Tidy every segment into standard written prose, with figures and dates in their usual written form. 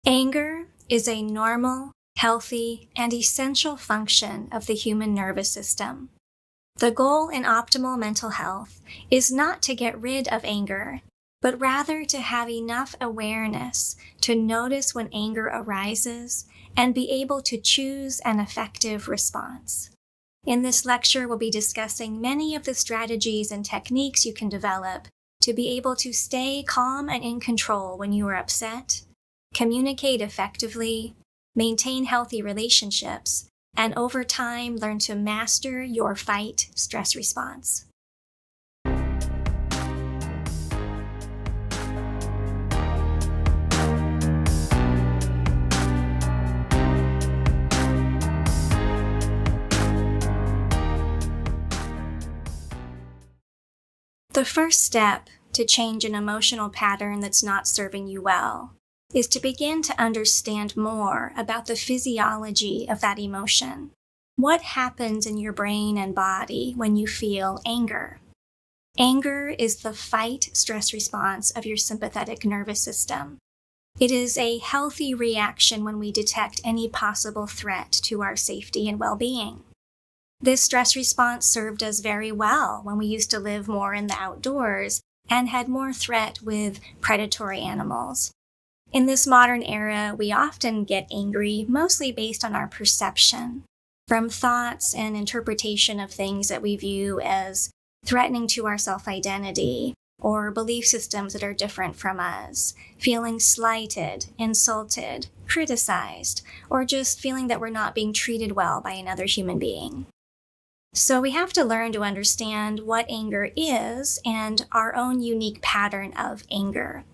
Anger is a normal, healthy, and essential function of the human nervous system. The goal in optimal mental health is not to get rid of anger, but rather to have enough awareness to notice when anger arises and be able to choose an effective response. In this lecture, we'll be discussing many of the strategies and techniques you can develop to be able to stay calm and in control when you are upset, communicate effectively, maintain healthy relationships, and over time learn to master your fight stress response. The first step to change an emotional pattern that's not serving you well is to begin to understand more about the physiology of that emotion. What happens in your brain and body when you feel anger? Anger is the fight stress response of your sympathetic nervous system. It is a healthy reaction when we detect any possible threat to our safety and well-being. This stress response served us very well when we used to live more in the outdoors and had more threat with predatory animals. In this modern era, we often get angry mostly based on our perception, from thoughts and interpretation of things that we view as threatening to our self-identity or belief systems that are different from us, feeling slighted, insulted, criticized, or just feeling that we're not being treated well by another human being. So we have to learn to understand what anger is and our own unique pattern of anger.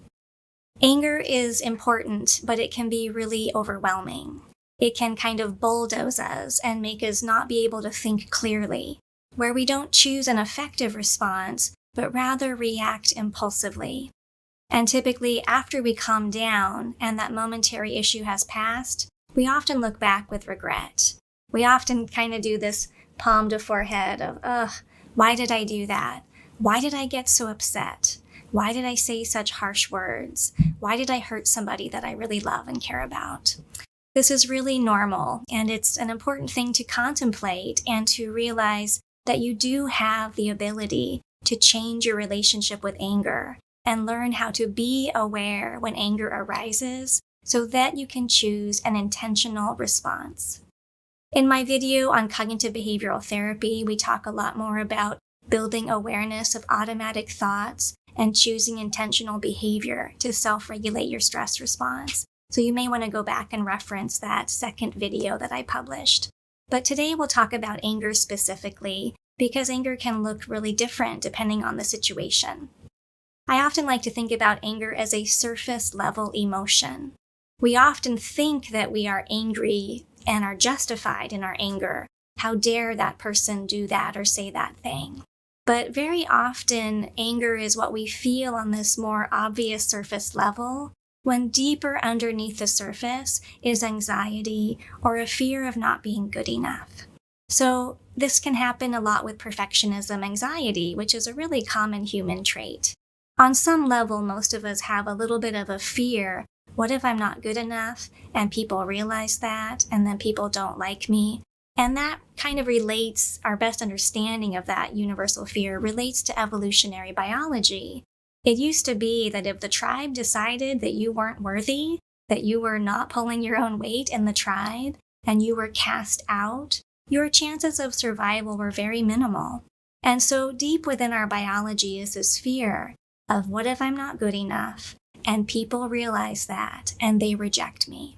Anger is important, but it can be really overwhelming. It can kind of bulldoze us and make us not be able to think clearly, where we don't choose an effective response, but rather react impulsively. And typically, after we calm down and that momentary issue has passed, we often look back with regret. We often kind of do this palm to forehead of, why did I do that? Why did I get so upset? Why did I say such harsh words? Why did I hurt somebody that I really love and care about? This is really normal, and it's an important thing to contemplate and to realize that you do have the ability to change your relationship with anger and learn how to be aware when anger arises so that you can choose an intentional response. In my video on cognitive behavioral therapy, we talk a lot more about building awareness of automatic thoughts and choosing intentional behavior to self-regulate your stress response. So you may want to go back and reference that second video that I published. But today we'll talk about anger specifically because anger can look really different depending on the situation. I often like to think about anger as a surface level emotion. We often think that we are angry and are justified in our anger. How dare that person do that or say that thing? But very often, anger is what we feel on this more obvious surface level, when deeper underneath the surface is anxiety or a fear of not being good enough. So this can happen a lot with perfectionism anxiety, which is a really common human trait. On some level, most of us have a little bit of a fear. What if I'm not good enough and people realize that and then people don't like me? And that kind of relates, our best understanding of that universal fear relates to evolutionary biology. It used to be that if the tribe decided that you weren't worthy, that you were not pulling your own weight in the tribe, and you were cast out, your chances of survival were very minimal. And so deep within our biology is this fear of what if I'm not good enough? And people realize that, and they reject me.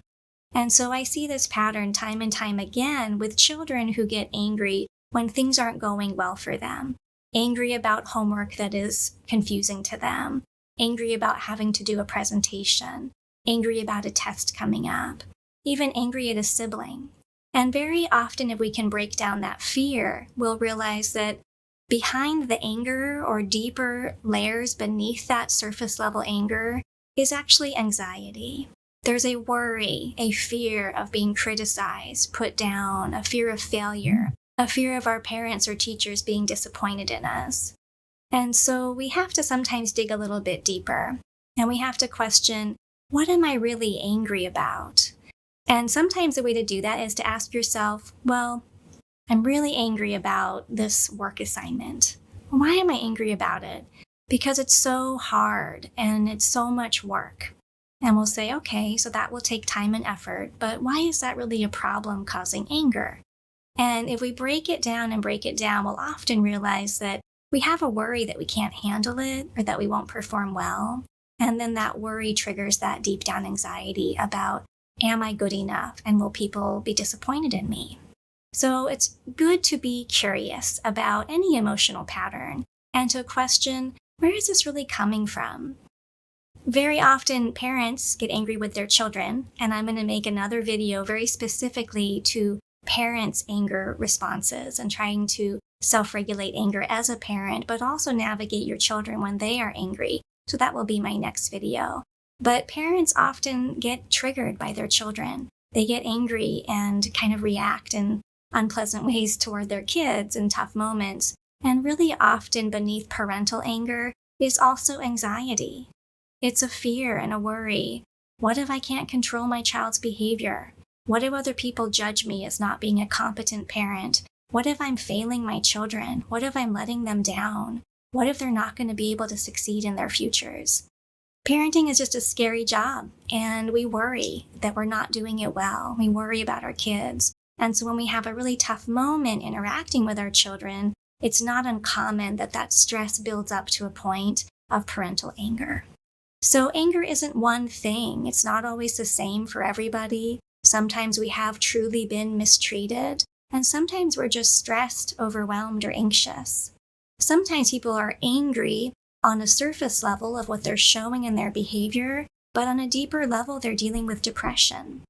And so I see this pattern time and time again with children who get angry when things aren't going well for them. Angry about homework that is confusing to them. Angry about having to do a presentation. Angry about a test coming up. Even angry at a sibling. And very often if we can break down that fear, we'll realize that behind the anger or deeper layers beneath that surface level anger is actually anxiety. There's a worry, a fear of being criticized, put down, a fear of failure, a fear of our parents or teachers being disappointed in us. And so we have to sometimes dig a little bit deeper, and we have to question, what am I really angry about? And sometimes the way to do that is to ask yourself, well, I'm really angry about this work assignment. Why am I angry about it? Because it's so hard and it's so much work. And we'll say, okay, so that will take time and effort, but why is that really a problem causing anger? And if we break it down, we'll often realize that we have a worry that we can't handle it or that we won't perform well. And then that worry triggers that deep down anxiety about, am I good enough? And will people be disappointed in me? So it's good to be curious about any emotional pattern and to question, where is this really coming from? Very often parents get angry with their children, and I'm going to make another video very specifically to parents' anger responses and trying to self-regulate anger as a parent, but also navigate your children when they are angry. So that will be my next video. But parents often get triggered by their children. They get angry and kind of react in unpleasant ways toward their kids in tough moments. And really often beneath parental anger is also anxiety. It's a fear and a worry. What if I can't control my child's behavior? What if other people judge me as not being a competent parent? What if I'm failing my children? What if I'm letting them down? What if they're not going to be able to succeed in their futures? Parenting is just a scary job, and we worry that we're not doing it well. We worry about our kids. And so when we have a really tough moment interacting with our children, it's not uncommon that that stress builds up to a point of parental anger. So anger isn't one thing. It's not always the same for everybody. Sometimes we have truly been mistreated, and sometimes we're just stressed, overwhelmed, or anxious. Sometimes people are angry on a surface level of what they're showing in their behavior, but on a deeper level, they're dealing with depression.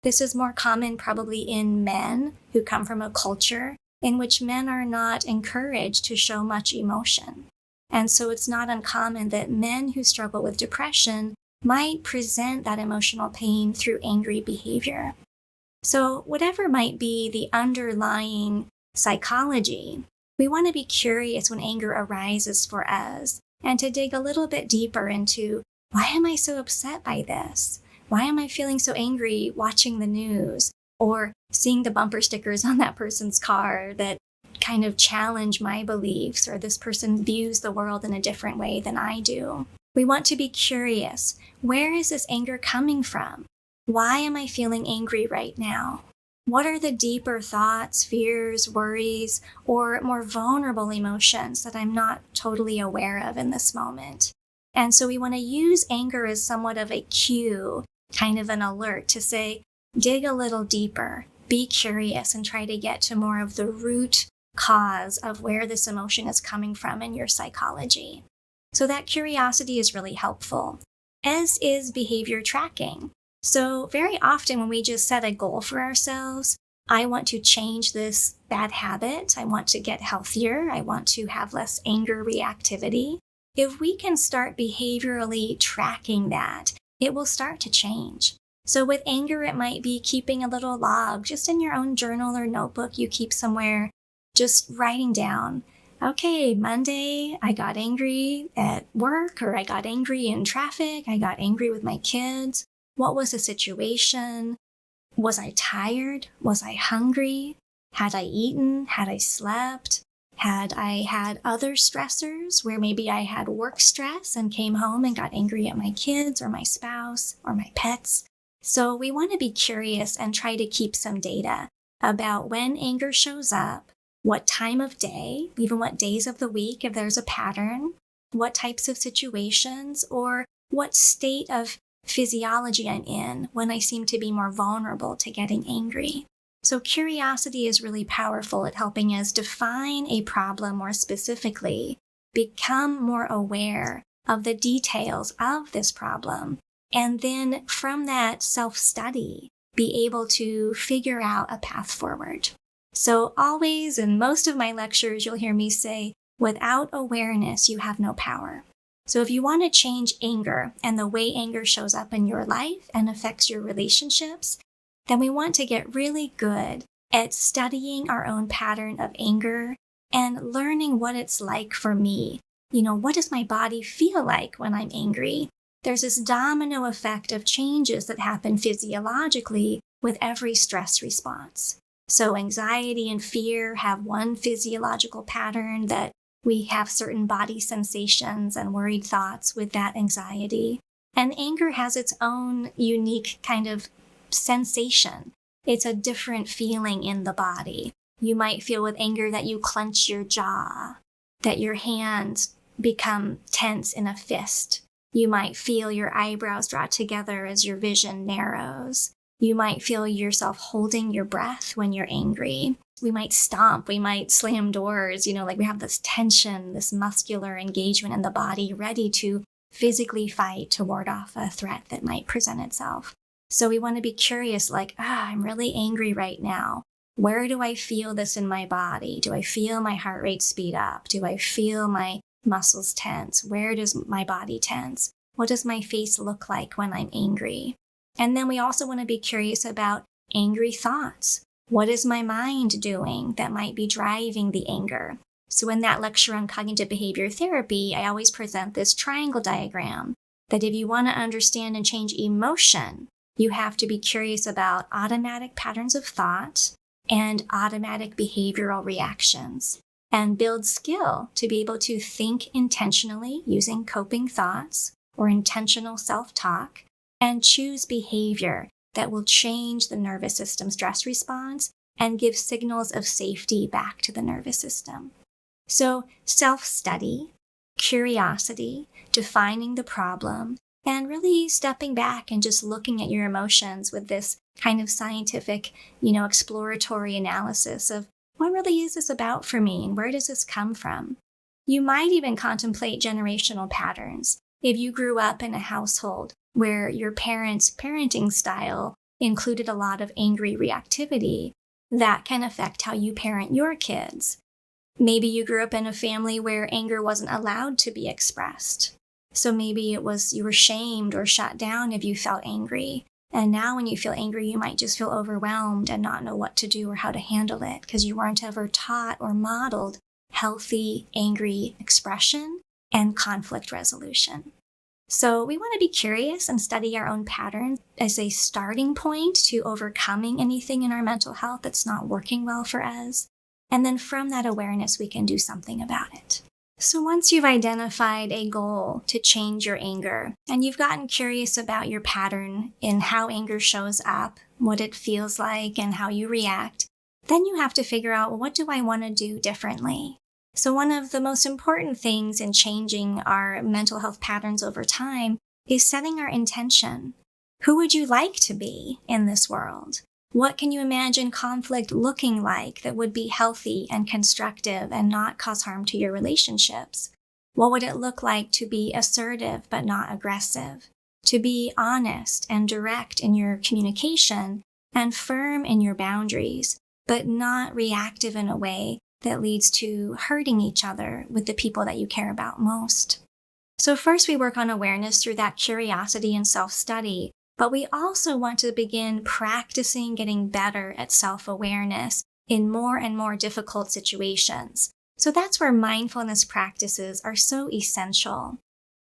This is more common probably in men who come from a culture in which men are not encouraged to show much emotion. And so it's not uncommon that men who struggle with depression might present that emotional pain through angry behavior. So whatever might be the underlying psychology, we want to be curious when anger arises for us and to dig a little bit deeper into, why am I so upset by this? Why am I feeling so angry watching the news or seeing the bumper stickers on that person's car that kind of challenge my beliefs, or this person views the world in a different way than I do? We want to be curious. Where is this anger coming from? Why am I feeling angry right now? What are the deeper thoughts, fears, worries, or more vulnerable emotions that I'm not totally aware of in this moment? And so we want to use anger as somewhat of a cue, kind of an alert to say, dig a little deeper, be curious, and try to get to more of the root cause of where this emotion is coming from in your psychology. So that curiosity is really helpful, as is behavior tracking. So very often when we just set a goal for ourselves, I want to change this bad habit, I want to get healthier, I want to have less anger reactivity. If we can start behaviorally tracking that, it will start to change. So with anger, it might be keeping a little log just in your own journal or notebook you keep somewhere, just writing down, okay, Monday, I got angry at work, or I got angry in traffic, I got angry with my kids. What was the situation? Was I tired? Was I hungry? Had I eaten? Had I slept? Had I had other stressors where maybe I had work stress and came home and got angry at my kids or my spouse or my pets? So we want to be curious and try to keep some data about when anger shows up, what time of day, even what days of the week, if there's a pattern, what types of situations, or what state of physiology I'm in when I seem to be more vulnerable to getting angry. So curiosity is really powerful at helping us define a problem more specifically, become more aware of the details of this problem, and then from that self-study, be able to figure out a path forward. So always in most of my lectures, you'll hear me say, without awareness, you have no power. So if you want to change anger and the way anger shows up in your life and affects your relationships, then we want to get really good at studying our own pattern of anger and learning what it's like for me. What does my body feel like when I'm angry? there's this domino effect of changes that happen physiologically with every stress response. So anxiety and fear have one physiological pattern, that we have certain body sensations and worried thoughts with that anxiety. And anger has its own unique kind of sensation. It's a different feeling in the body. You might feel with anger that you clench your jaw, that your hands become tense in a fist. You might feel your eyebrows draw together as your vision narrows. You might feel yourself holding your breath when you're angry. We might stomp, we might slam doors, like we have this tension, this muscular engagement in the body, ready to physically fight to ward off a threat that might present itself. So we want to be curious, I'm really angry right now. Where do I feel this in my body? Do I feel my heart rate speed up? Do I feel my muscles tense? Where does my body tense? What does my face look like when I'm angry? And then we also want to be curious about angry thoughts. What is my mind doing that might be driving the anger? So in that lecture on cognitive behavior therapy, I always present this triangle diagram that if you want to understand and change emotion, you have to be curious about automatic patterns of thought and automatic behavioral reactions, and build skill to be able to think intentionally using coping thoughts or intentional self-talk, and choose behavior that will change the nervous system stress response and give signals of safety back to the nervous system. So self-study, curiosity, defining the problem, and really stepping back and just looking at your emotions with this kind of scientific, exploratory analysis of what really is this about for me and where does this come from? You might even contemplate generational patterns. If you grew up in a household where your parents' parenting style included a lot of angry reactivity, that can affect how you parent your kids. Maybe you grew up in a family where anger wasn't allowed to be expressed. So maybe it was you were shamed or shut down if you felt angry. And now when you feel angry, you might just feel overwhelmed and not know what to do or how to handle it because you weren't ever taught or modeled healthy, angry expression and conflict resolution. So we want to be curious and study our own patterns as a starting point to overcoming anything in our mental health that's not working well for us. And then from that awareness, we can do something about it. So once you've identified a goal to change your anger, and you've gotten curious about your pattern in how anger shows up, what it feels like, and how you react, then you have to figure out, what do I want to do differently? So one of the most important things in changing our mental health patterns over time is setting our intention. Who would you like to be in this world? What can you imagine conflict looking like that would be healthy and constructive and not cause harm to your relationships? What would it look like to be assertive but not aggressive? To be honest and direct in your communication and firm in your boundaries, but not reactive in a way that leads to hurting each other with the people that you care about most. So first we work on awareness through that curiosity and self-study, but we also want to begin practicing getting better at self-awareness in more and more difficult situations. So that's where mindfulness practices are so essential.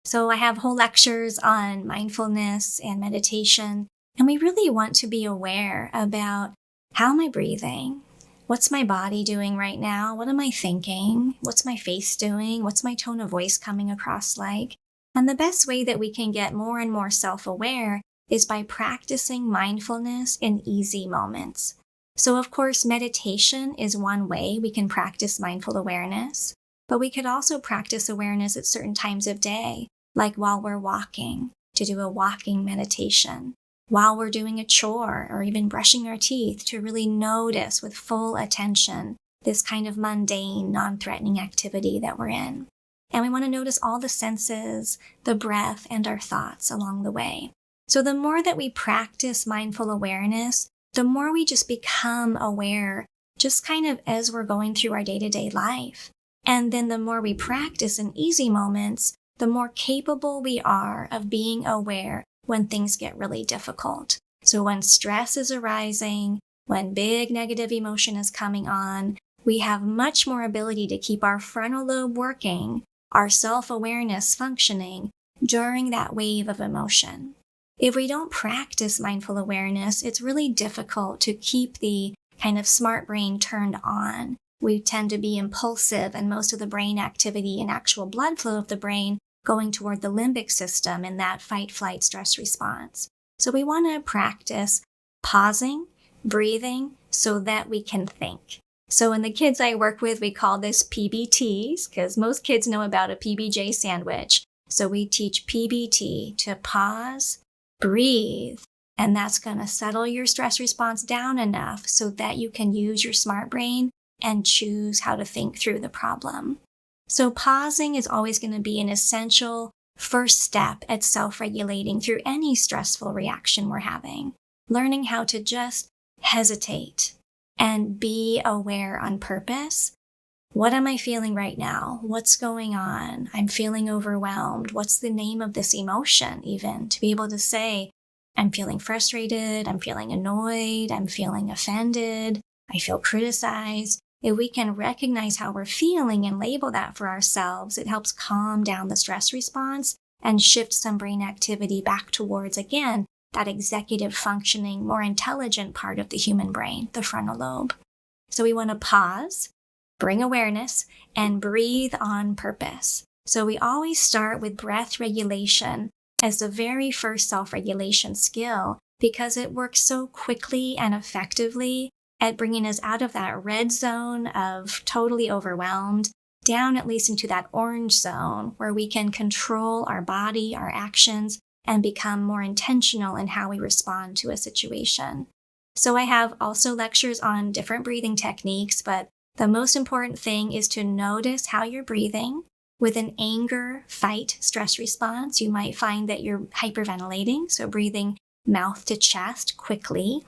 So I have whole lectures on mindfulness and meditation, and we really want to be aware about how am I breathing? What's my body doing right now? What am I thinking? What's my face doing? What's my tone of voice coming across like? And the best way that we can get more and more self-aware is by practicing mindfulness in easy moments. So of course, meditation is one way we can practice mindful awareness, but we could also practice awareness at certain times of day, like while we're walking, to do a walking meditation, while we're doing a chore or even brushing our teeth, to really notice with full attention this kind of mundane, non-threatening activity that we're in. And we want to notice all the senses, the breath, and our thoughts along the way. So the more that we practice mindful awareness, the more we just become aware, just kind of as we're going through our day-to-day life. And then the more we practice in easy moments, the more capable we are of being aware when things get really difficult. So when stress is arising, when big negative emotion is coming on, we have much more ability to keep our frontal lobe working, our self-awareness functioning, during that wave of emotion. If we don't practice mindful awareness, it's really difficult to keep the kind of smart brain turned on. We tend to be impulsive, and most of the brain activity and actual blood flow of the brain going toward the limbic system in that fight, flight, stress response. So we want to practice pausing, breathing, so that we can think. So in the kids I work with, we call this PBTs, because most kids know about a PBJ sandwich. So we teach PBT to pause, breathe, and that's going to settle your stress response down enough so that you can use your smart brain and choose how to think through the problem. So pausing is always going to be an essential first step at self-regulating through any stressful reaction we're having. Learning how to just hesitate and be aware on purpose. What am I feeling right now? What's going on? I'm feeling overwhelmed. What's the name of this emotion even? To be able to say, I'm feeling frustrated, I'm feeling annoyed, I'm feeling offended, I feel criticized. If we can recognize how we're feeling and label that for ourselves, it helps calm down the stress response and shift some brain activity back towards, again, that executive functioning, more intelligent part of the human brain, the frontal lobe. So we want to pause, bring awareness, and breathe on purpose. So we always start with breath regulation as the very first self-regulation skill because it works so quickly and effectively at bringing us out of that red zone of totally overwhelmed, down at least into that orange zone where we can control our body, our actions, and become more intentional in how we respond to a situation. So I have also lectures on different breathing techniques, but the most important thing is to notice how you're breathing. With an anger, fight, stress response, you might find that you're hyperventilating, so breathing mouth to chest quickly.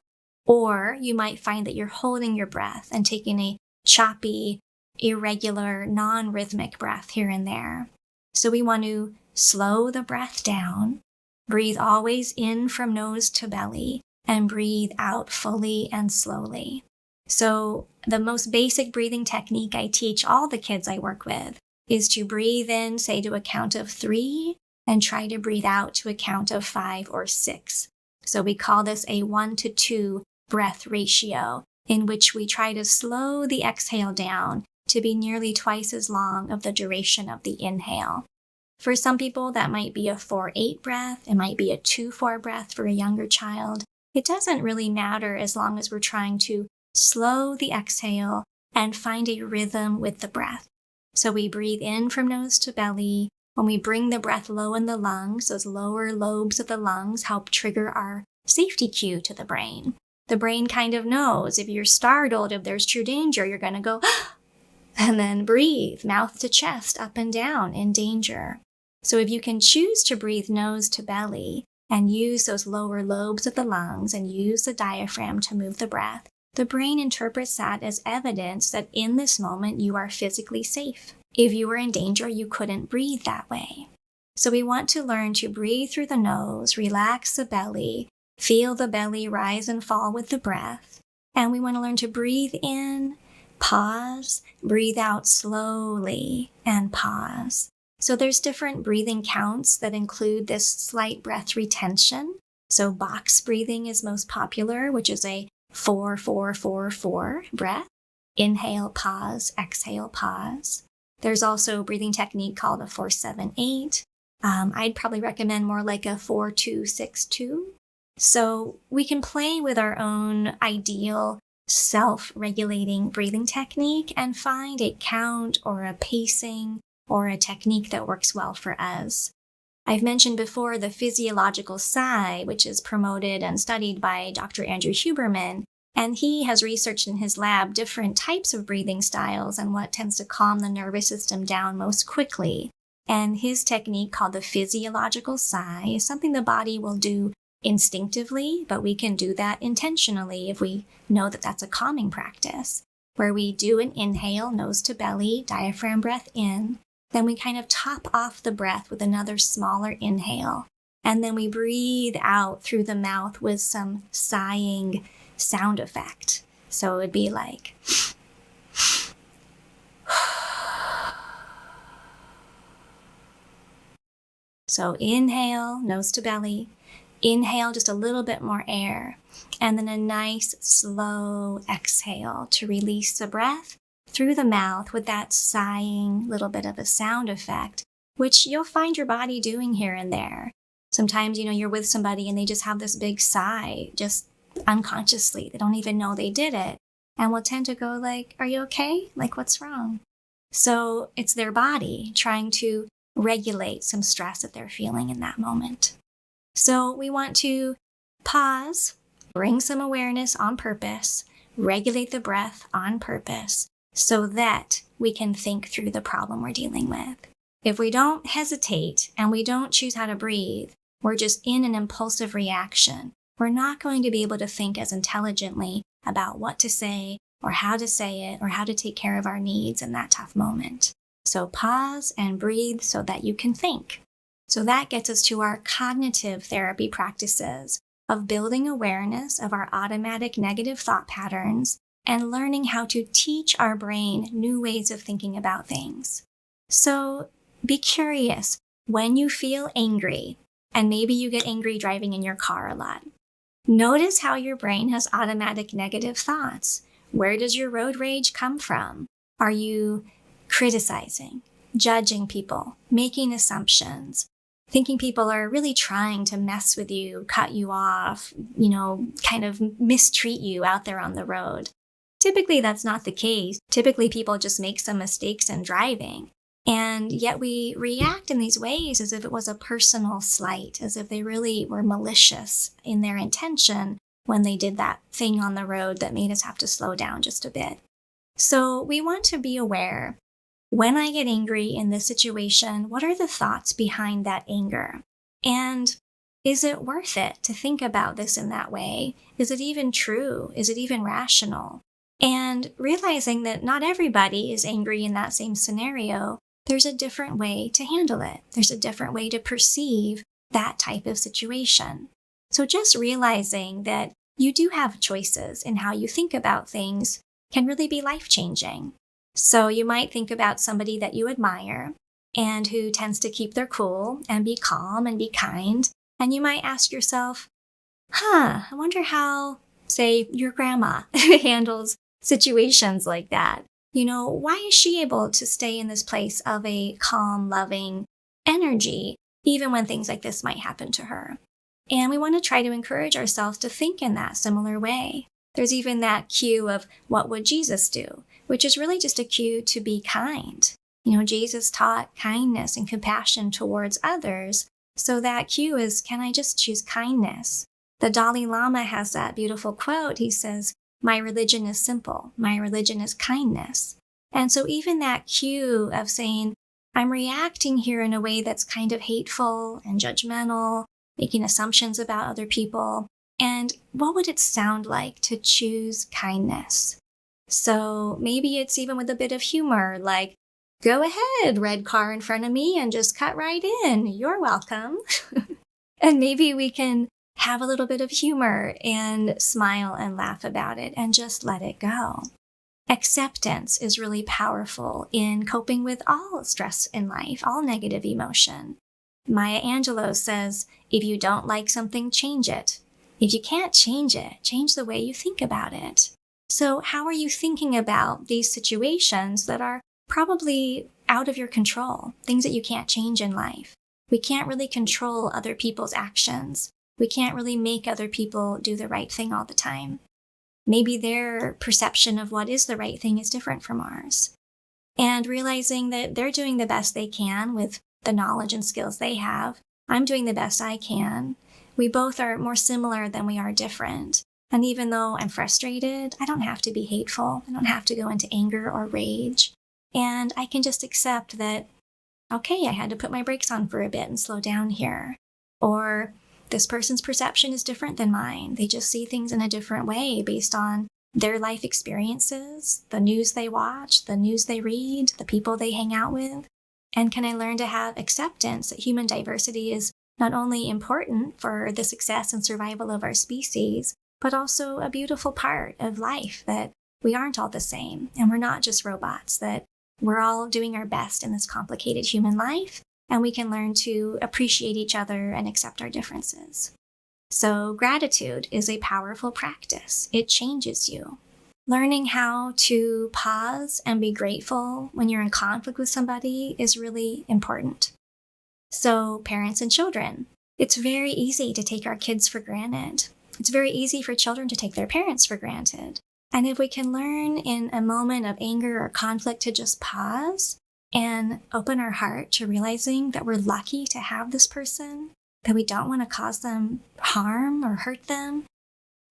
Or you might find that you're holding your breath and taking a choppy, irregular, non-rhythmic breath here and there. So we want to slow the breath down, breathe always in from nose to belly, and breathe out fully and slowly. So the most basic breathing technique I teach all the kids I work with is to breathe in, say, to a count of 3, and try to breathe out to a count of 5 or 6. So we call this a 1-to-2 breath ratio, in which we try to slow the exhale down to be nearly twice as long of the duration of the inhale. For some people, that might be a 4-8 breath. It might be a 2-4 breath for a younger child. It doesn't really matter as long as we're trying to slow the exhale and find a rhythm with the breath. So we breathe in from nose to belly. When we bring the breath low in the lungs, those lower lobes of the lungs help trigger our safety cue to the brain. The brain kind of knows if you're startled, if there's true danger, you're going to go, and then breathe, mouth to chest, up and down in danger. So if you can choose to breathe nose to belly and use those lower lobes of the lungs and use the diaphragm to move the breath, the brain interprets that as evidence that in this moment you are physically safe. If you were in danger, you couldn't breathe that way. So we want to learn to breathe through the nose, relax the belly, feel the belly rise and fall with the breath. And we want to learn to breathe in, pause, breathe out slowly, and pause. So there's different breathing counts that include this slight breath retention. So box breathing is most popular, which is a 4-4-4-4 breath. Inhale, pause, exhale, pause. There's also a breathing technique called a 4-7-8. I'd probably recommend more like a 4-2-6-2. So we can play with our own ideal self-regulating breathing technique and find a count or a pacing or a technique that works well for us. I've mentioned before the physiological sigh, which is promoted and studied by Dr. Andrew Huberman, and he has researched in his lab different types of breathing styles and what tends to calm the nervous system down most quickly. And his technique, called the physiological sigh, is something the body will do instinctively, but we can do that intentionally if we know that that's a calming practice, where we do an inhale, nose to belly, diaphragm breath in, then we kind of top off the breath with another smaller inhale, and then we breathe out through the mouth with some sighing sound effect. So it would be like So inhale, nose to belly. Inhale just a little bit more air. And then a nice slow exhale to release the breath through the mouth with that sighing little bit of a sound effect, which you'll find your body doing here and there. Sometimes, you're with somebody and they just have this big sigh, just unconsciously. They don't even know they did it. And we'll tend to go like, are you okay? Like, what's wrong? So it's their body trying to regulate some stress that they're feeling in that moment. So we want to pause, bring some awareness on purpose, regulate the breath on purpose so that we can think through the problem we're dealing with. If we don't hesitate and we don't choose how to breathe, we're just in an impulsive reaction. We're not going to be able to think as intelligently about what to say or how to say it or how to take care of our needs in that tough moment. So pause and breathe so that you can think. So that gets us to our cognitive therapy practices of building awareness of our automatic negative thought patterns and learning how to teach our brain new ways of thinking about things. So be curious when you feel angry, and maybe you get angry driving in your car a lot. Notice how your brain has automatic negative thoughts. Where does your road rage come from? Are you criticizing, judging people, making assumptions, thinking people are really trying to mess with you, cut you off, kind of mistreat you out there on the road? Typically, that's not the case. Typically, people just make some mistakes in driving. And yet we react in these ways as if it was a personal slight, as if they really were malicious in their intention when they did that thing on the road that made us have to slow down just a bit. So we want to be aware, when I get angry in this situation, what are the thoughts behind that anger? And is it worth it to think about this in that way? Is it even true? Is it even rational? And realizing that not everybody is angry in that same scenario, there's a different way to handle it. There's a different way to perceive that type of situation. So just realizing that you do have choices in how you think about things can really be life-changing. So you might think about somebody that you admire and who tends to keep their cool and be calm and be kind. And you might ask yourself, I wonder how, say, your grandma handles situations like that. Why is she able to stay in this place of a calm, loving energy, even when things like this might happen to her? And we want to try to encourage ourselves to think in that similar way. There's even that cue of what would Jesus do, which is really just a cue to be kind. Jesus taught kindness and compassion towards others. So that cue is, can I just choose kindness? The Dalai Lama has that beautiful quote. He says, "My religion is simple. My religion is kindness." And so even that cue of saying, I'm reacting here in a way that's kind of hateful and judgmental, making assumptions about other people. And what would it sound like to choose kindness? So maybe it's even with a bit of humor, like, go ahead, red car in front of me, and just cut right in. You're welcome. And maybe we can have a little bit of humor and smile and laugh about it and just let it go. Acceptance is really powerful in coping with all stress in life, all negative emotion. Maya Angelou says, if you don't like something, change it. If you can't change it, change the way you think about it. So how are you thinking about these situations that are probably out of your control, things that you can't change in life? We can't really control other people's actions. We can't really make other people do the right thing all the time. Maybe their perception of what is the right thing is different from ours. And realizing that they're doing the best they can with the knowledge and skills they have. I'm doing the best I can. We both are more similar than we are different. And even though I'm frustrated, I don't have to be hateful. I don't have to go into anger or rage. And I can just accept that, okay, I had to put my brakes on for a bit and slow down here. Or this person's perception is different than mine. They just see things in a different way based on their life experiences, the news they watch, the news they read, the people they hang out with. And can I learn to have acceptance that human diversity is not only important for the success and survival of our species, but also a beautiful part of life, that we aren't all the same and we're not just robots, that we're all doing our best in this complicated human life, and we can learn to appreciate each other and accept our differences. So gratitude is a powerful practice. It changes you. Learning how to pause and be grateful when you're in conflict with somebody is really important. So parents and children, it's very easy to take our kids for granted. It's very easy for children to take their parents for granted. And if we can learn in a moment of anger or conflict to just pause and open our heart to realizing that we're lucky to have this person, that we don't want to cause them harm or hurt them,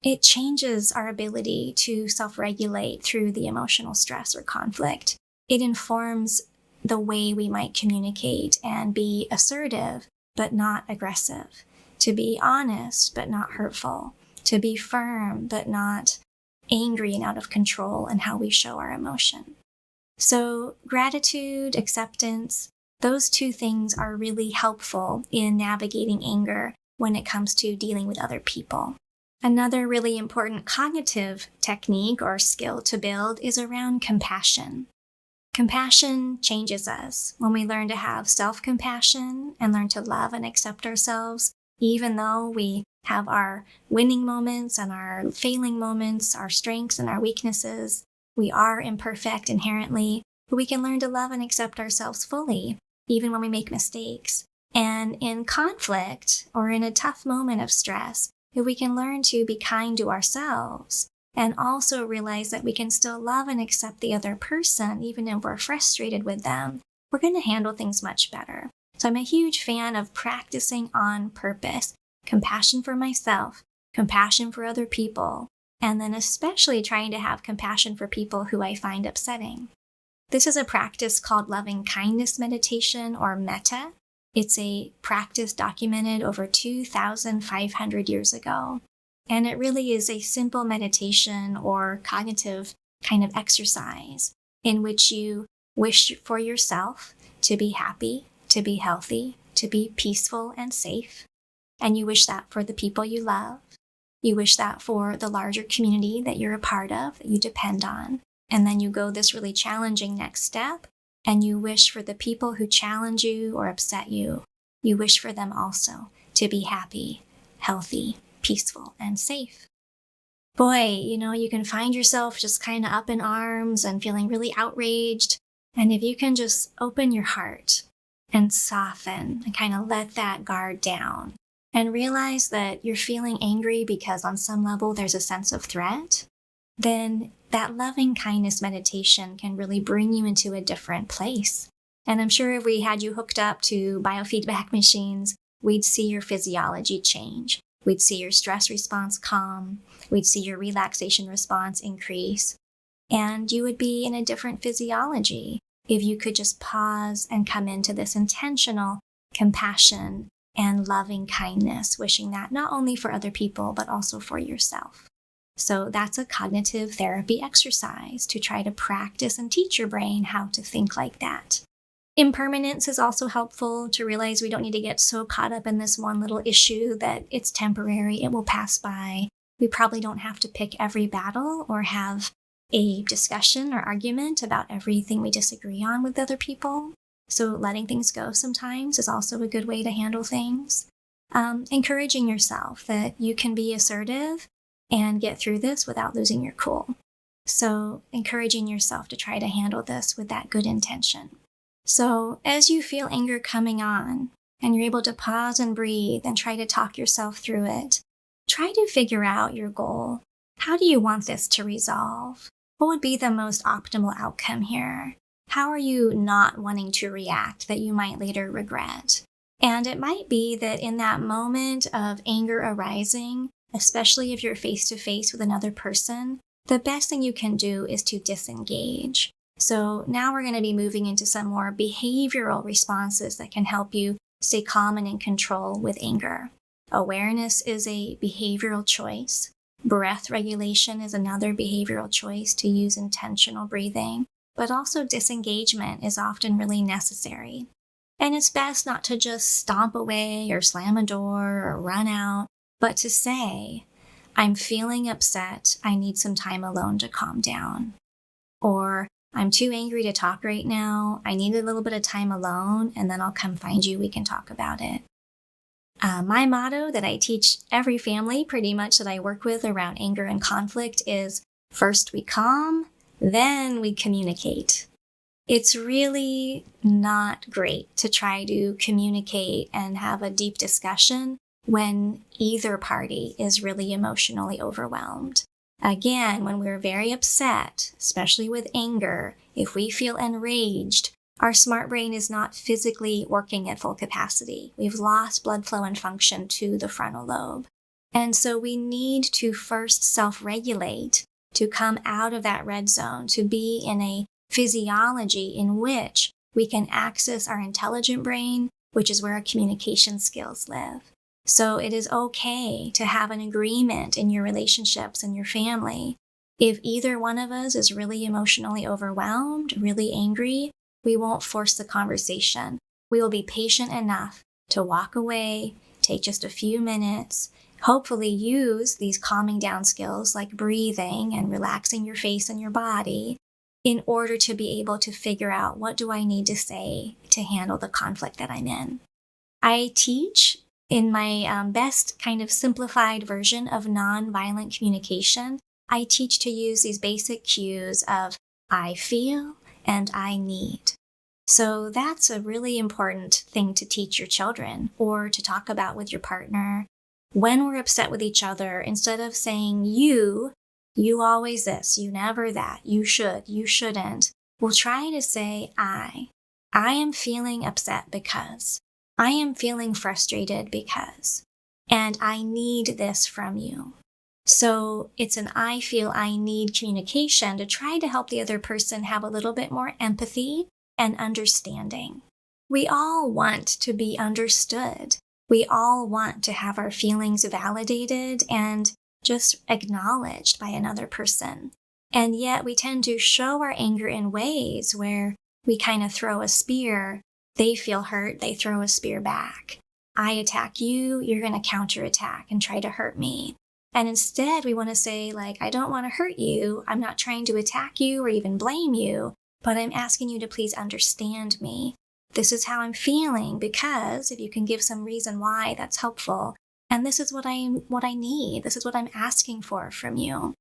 it changes our ability to self-regulate through the emotional stress or conflict. It informs the way we might communicate and be assertive, but not aggressive, to be honest, but not hurtful, to be firm, but not angry and out of control in how we show our emotion. So gratitude, acceptance, those two things are really helpful in navigating anger when it comes to dealing with other people. Another really important cognitive technique or skill to build is around compassion. Compassion changes us when we learn to have self-compassion and learn to love and accept ourselves, even though we have our winning moments and our failing moments, our strengths and our weaknesses. We are imperfect inherently, but we can learn to love and accept ourselves fully, even when we make mistakes. And in conflict or in a tough moment of stress, if we can learn to be kind to ourselves and also realize that we can still love and accept the other person, even if we're frustrated with them, we're going to handle things much better. So I'm a huge fan of practicing on purpose, compassion for myself, compassion for other people, and then especially trying to have compassion for people who I find upsetting. This is a practice called loving kindness meditation, or metta. It's a practice documented over 2,500 years ago. And it really is a simple meditation or cognitive kind of exercise in which you wish for yourself to be happy, to be healthy, to be peaceful and safe. And you wish that for the people you love. You wish that for the larger community that you're a part of, that you depend on. And then you go this really challenging next step, and you wish for the people who challenge you or upset you. You wish for them also to be happy, healthy, peaceful, and safe. Boy, you can find yourself just kind of up in arms and feeling really outraged. And if you can just open your heart and soften and kind of let that guard down and realize that you're feeling angry because on some level there's a sense of threat, then that loving kindness meditation can really bring you into a different place. And I'm sure if we had you hooked up to biofeedback machines, we'd see your physiology change. We'd see your stress response calm. We'd see your relaxation response increase. And you would be in a different physiology if you could just pause and come into this intentional compassion and loving kindness, wishing that not only for other people, but also for yourself. So that's a cognitive therapy exercise to try to practice and teach your brain how to think like that. Impermanence is also helpful to realize we don't need to get so caught up in this one little issue that it's temporary, it will pass by. We probably don't have to pick every battle or have a discussion or argument about everything we disagree on with other people. So letting things go sometimes is also a good way to handle things. Encouraging yourself that you can be assertive and get through this without losing your cool. So encouraging yourself to try to handle this with that good intention. So as you feel anger coming on and you're able to pause and breathe and try to talk yourself through it, try to figure out your goal. How do you want this to resolve? What would be the most optimal outcome here? How are you not wanting to react that you might later regret? And it might be that in that moment of anger arising, especially if you're face-to-face with another person, the best thing you can do is to disengage. So now we're going to be moving into some more behavioral responses that can help you stay calm and in control with anger. Awareness is a behavioral choice. Breath regulation is another behavioral choice, to use intentional breathing. But also disengagement is often really necessary. And it's best not to just stomp away or slam a door or run out, but to say, I'm feeling upset, I need some time alone to calm down. Or I'm too angry to talk right now. I need a little bit of time alone, and then I'll come find you. We can talk about it. My motto that I teach every family pretty much that I work with around anger and conflict is first we calm, then we communicate. It's really not great to try to communicate and have a deep discussion when either party is really emotionally overwhelmed. Again, when we're very upset, especially with anger, if we feel enraged, our smart brain is not physically working at full capacity. We've lost blood flow and function to the frontal lobe. And so we need to first self-regulate to come out of that red zone, to be in a physiology in which we can access our intelligent brain, which is where our communication skills live. So it is okay to have an agreement in your relationships and your family. If either one of us is really emotionally overwhelmed, really angry, we won't force the conversation. We will be patient enough to walk away, take just a few minutes, hopefully use these calming down skills like breathing and relaxing your face and your body in order to be able to figure out what do I need to say to handle the conflict that I'm in. I teach in my best kind of simplified version of nonviolent communication. I teach to use these basic cues of I feel and I need. So that's a really important thing to teach your children or to talk about with your partner. When we're upset with each other, instead of saying you always this, you never that, you should, you shouldn't, we'll try to say I am feeling upset because, I am feeling frustrated because, and I need this from you. So it's an I feel, I need communication to try to help the other person have a little bit more empathy and understanding. We all want to be understood. We all want to have our feelings validated and just acknowledged by another person. And yet we tend to show our anger in ways where we kind of throw a spear. They feel hurt, they throw a spear back. I attack you, you're going to counterattack and try to hurt me. And instead, we want to say, like, I don't want to hurt you. I'm not trying to attack you or even blame you, but I'm asking you to please understand me. This is how I'm feeling because if you can give some reason why, that's helpful. And this is what I need. This is what I'm asking for from you.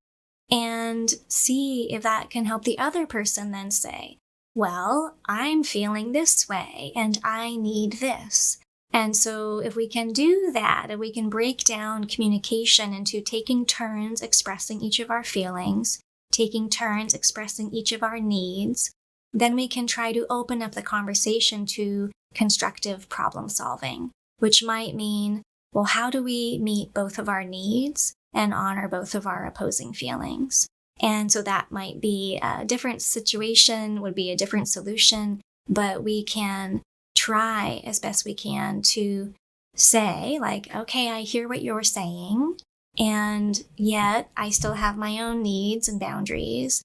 And see if that can help the other person then say, well, I'm feeling this way and I need this. And so if we can do that, if we can break down communication into taking turns expressing each of our feelings, taking turns expressing each of our needs, then we can try to open up the conversation to constructive problem solving, which might mean, well, how do we meet both of our needs and honor both of our opposing feelings? And so that might be a different situation, would be a different solution, but we can try as best we can to say, like, okay, I hear what you're saying, and yet I still have my own needs and boundaries.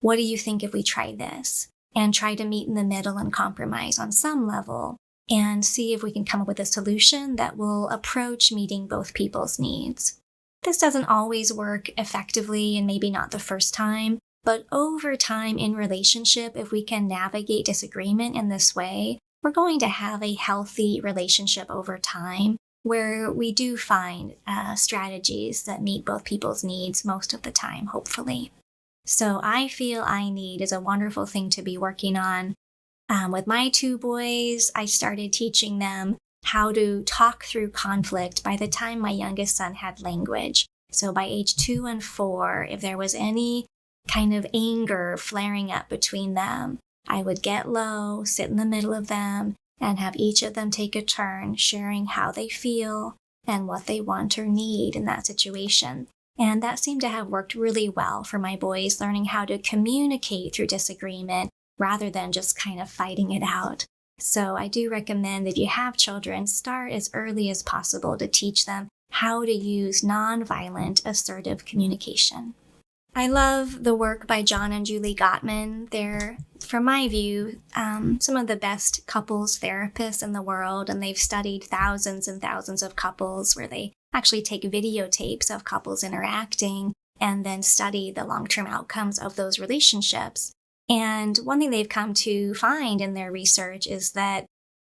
What do you think if we try this? And try to meet in the middle and compromise on some level and see if we can come up with a solution that will approach meeting both people's needs. This doesn't always work effectively and maybe not the first time, but over time in relationship, if we can navigate disagreement in this way, we're going to have a healthy relationship over time where we do find strategies that meet both people's needs most of the time, hopefully. So I feel I need is a wonderful thing to be working on. With my two boys, I started teaching them how to talk through conflict by the time my youngest son had language. So by age 2 and 4, if there was any kind of anger flaring up between them, I would get low, sit in the middle of them, and have each of them take a turn sharing how they feel and what they want or need in that situation. And that seemed to have worked really well for my boys, learning how to communicate through disagreement rather than just kind of fighting it out. So I do recommend if you have children, start as early as possible to teach them how to use nonviolent, assertive communication. I love the work by John and Julie Gottman. They're, from my view, some of the best couples therapists in the world, and they've studied thousands and thousands of couples where they actually take videotapes of couples interacting and then study the long-term outcomes of those relationships. And one thing they've come to find in their research is that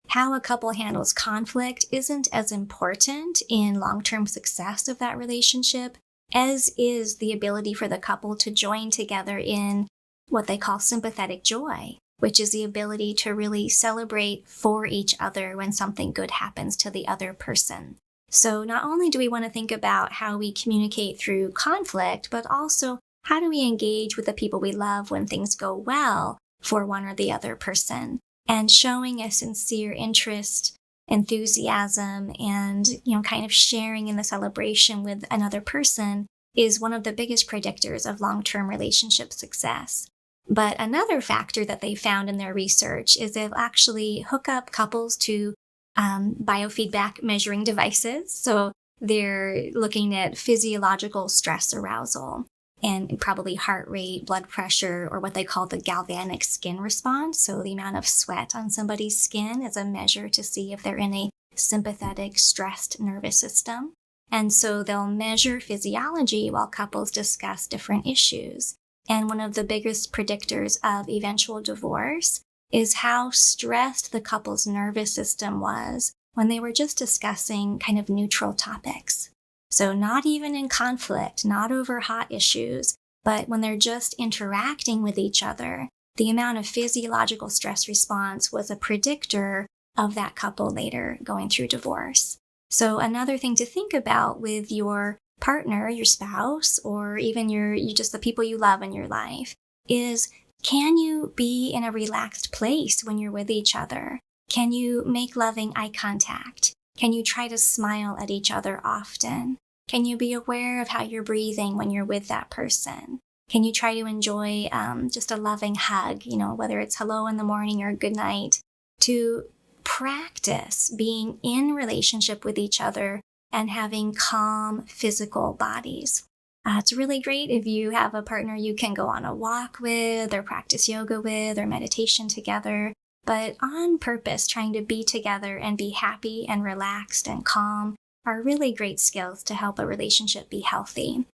how a couple handles conflict isn't as important in long-term success of that relationship as is the ability for the couple to join together in what they call sympathetic joy, which is the ability to really celebrate for each other when something good happens to the other person. So not only do we want to think about how we communicate through conflict, but also how do we engage with the people we love when things go well for one or the other person, and showing a sincere interest, enthusiasm, and, kind of sharing in the celebration with another person is one of the biggest predictors of long-term relationship success. But another factor that they found in their research is they'll actually hook up couples to biofeedback measuring devices. So they're looking at physiological stress arousal and probably heart rate, blood pressure, or what they call the galvanic skin response. So the amount of sweat on somebody's skin is a measure to see if they're in a sympathetic, stressed nervous system. And so they'll measure physiology while couples discuss different issues. And one of the biggest predictors of eventual divorce is how stressed the couple's nervous system was when they were just discussing kind of neutral topics. So not even in conflict, not over hot issues, but when they're just interacting with each other, the amount of physiological stress response was a predictor of that couple later going through divorce. So another thing to think about with your partner, your spouse, or even just the people you love in your life is, can you be in a relaxed place when you're with each other? Can you make loving eye contact? Can you try to smile at each other often? Can you be aware of how you're breathing when you're with that person? Can you try to enjoy just a loving hug, whether it's hello in the morning or good night, to practice being in relationship with each other and having calm physical bodies. It's really great if you have a partner you can go on a walk with or practice yoga with or meditation together, but on purpose, trying to be together and be happy and relaxed and calm are really great skills to help a relationship be healthy.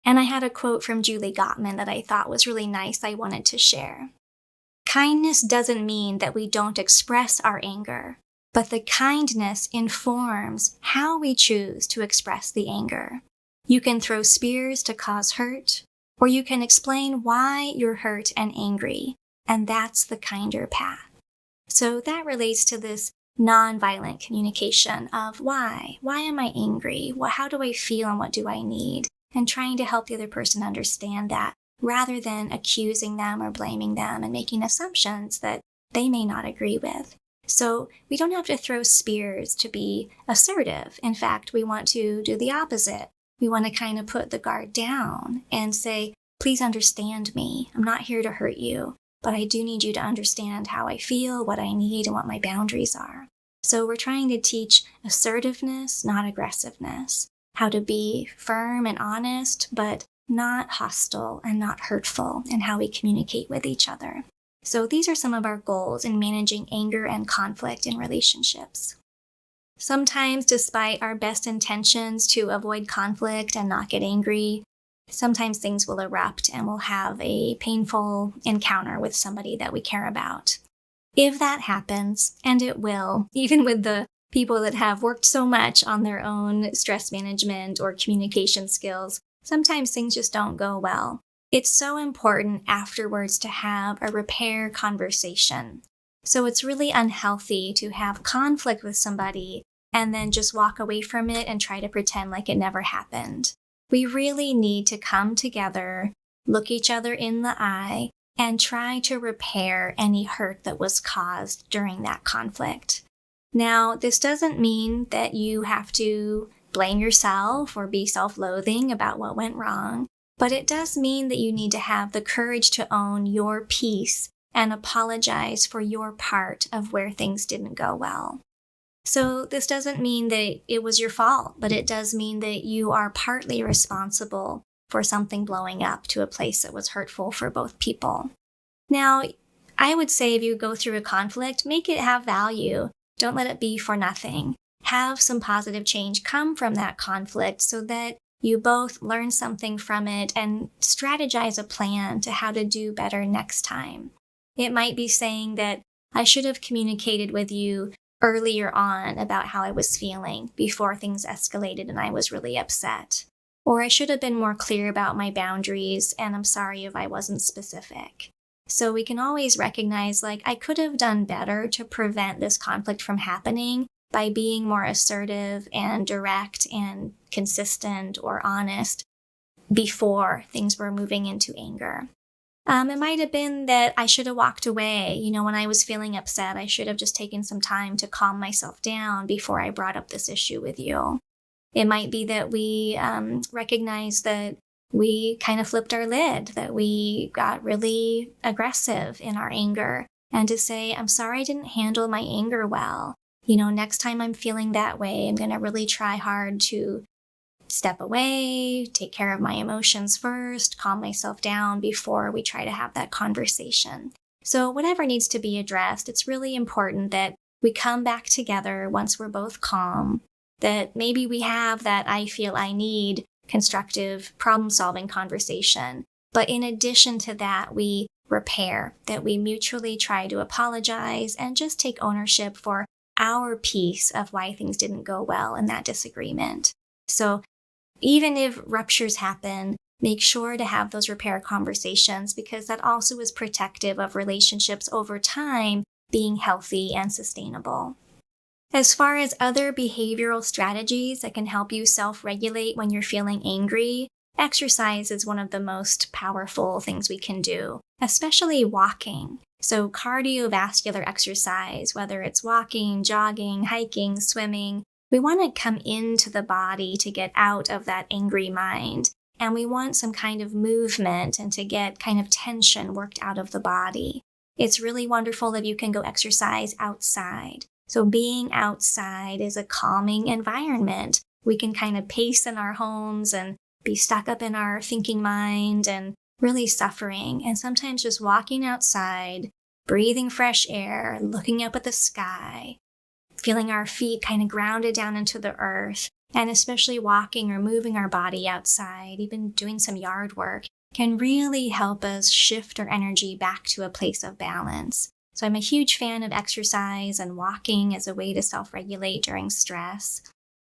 And I had a quote from Julie Gottman that I thought was really nice I wanted to share. Kindness doesn't mean that we don't express our anger, but the kindness informs how we choose to express the anger. You can throw spears to cause hurt, or you can explain why you're hurt and angry, and that's the kinder path. So that relates to this nonviolent communication of why. Why am I angry? How do I feel and what do I need? And trying to help the other person understand that rather than accusing them or blaming them and making assumptions that they may not agree with. So we don't have to throw spears to be assertive. In fact, we want to do the opposite. We want to kind of put the guard down and say, please understand me. I'm not here to hurt you, but I do need you to understand how I feel, what I need, and what my boundaries are. So we're trying to teach assertiveness, not aggressiveness, how to be firm and honest, but not hostile and not hurtful in how we communicate with each other. So these are some of our goals in managing anger and conflict in relationships. Sometimes, despite our best intentions to avoid conflict and not get angry, sometimes things will erupt and we'll have a painful encounter with somebody that we care about. If that happens, and it will, even with the people that have worked so much on their own stress management or communication skills, sometimes things just don't go well. It's so important afterwards to have a repair conversation. So it's really unhealthy to have conflict with somebody and then just walk away from it and try to pretend like it never happened. We really need to come together, look each other in the eye, and try to repair any hurt that was caused during that conflict. Now, this doesn't mean that you have to blame yourself or be self-loathing about what went wrong, but it does mean that you need to have the courage to own your piece and apologize for your part of where things didn't go well. So this doesn't mean that it was your fault, but it does mean that you are partly responsible for something blowing up to a place that was hurtful for both people. Now, I would say if you go through a conflict, make it have value. Don't let it be for nothing. Have some positive change come from that conflict so that You both learn something from it and strategize a plan to how to do better next time. It might be saying that I should have communicated with you earlier on about how I was feeling before things escalated and I was really upset. Or I should have been more clear about my boundaries, and I'm sorry if I wasn't specific. So we can always recognize, I could have done better to prevent this conflict from happening by being more assertive and direct and consistent or honest before things were moving into anger. It might have been that I should have walked away. When I was feeling upset, I should have just taken some time to calm myself down before I brought up this issue with you. It might be that we recognize that we kind of flipped our lid, that we got really aggressive in our anger, and to say, I'm sorry I didn't handle my anger well. Next time I'm feeling that way, I'm going to really try hard to step away, take care of my emotions first, calm myself down before we try to have that conversation. So whatever needs to be addressed, it's really important that we come back together once we're both calm, that maybe we have that I feel I need constructive problem-solving conversation. But in addition to that, we repair, that we mutually try to apologize and just take ownership for our piece of why things didn't go well in that disagreement. So even if ruptures happen, make sure to have those repair conversations, because that also is protective of relationships over time being healthy and sustainable. As far as other behavioral strategies that can help you self-regulate when you're feeling angry, exercise is one of the most powerful things we can do, especially walking. So cardiovascular exercise, whether it's walking, jogging, hiking, swimming, we want to come into the body to get out of that angry mind. And we want some kind of movement and to get kind of tension worked out of the body. It's really wonderful if you can go exercise outside. So being outside is a calming environment. We can kind of pace in our homes and be stuck up in our thinking mind and really suffering. And sometimes just walking outside, breathing fresh air, looking up at the sky, feeling our feet kind of grounded down into the earth, and especially walking or moving our body outside, even doing some yard work, can really help us shift our energy back to a place of balance. So I'm a huge fan of exercise and walking as a way to self-regulate during stress.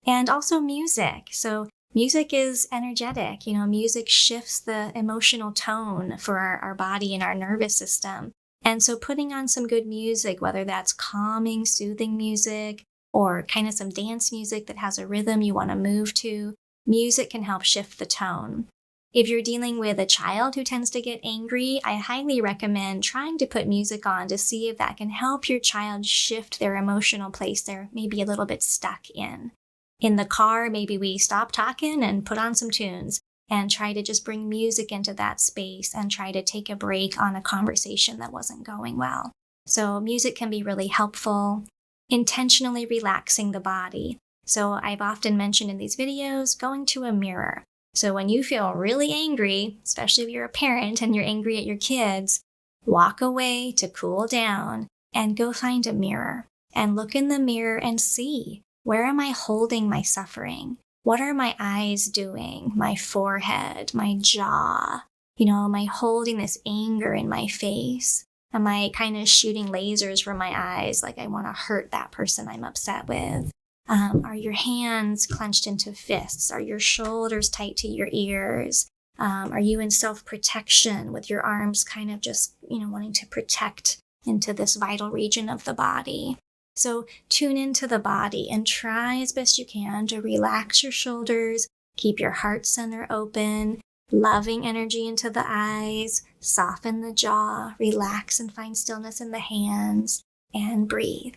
And also music. So music is energetic. Music shifts the emotional tone for our body and our nervous system. And so putting on some good music, whether that's calming, soothing music, or kind of some dance music that has a rhythm you want to move to, music can help shift the tone. If you're dealing with a child who tends to get angry, I highly recommend trying to put music on to see if that can help your child shift their emotional place they're maybe a little bit stuck in. In the car, maybe we stop talking and put on some tunes and try to just bring music into that space and try to take a break on a conversation that wasn't going well. So music can be really helpful. Intentionally relaxing the body. So I've often mentioned in these videos, going to a mirror. So when you feel really angry, especially if you're a parent and you're angry at your kids, walk away to cool down and go find a mirror and look in the mirror and see, where am I holding my suffering? What are my eyes doing? My forehead, my jaw? Am I holding this anger in my face? Am I kind of shooting lasers from my eyes like I want to hurt that person I'm upset with? Are your hands clenched into fists? Are your shoulders tight to your ears? Are you in self-protection with your arms kind of just, wanting to protect into this vital region of the body? So tune into the body and try as best you can to relax your shoulders, keep your heart center open, loving energy into the eyes, soften the jaw, relax and find stillness in the hands, and breathe.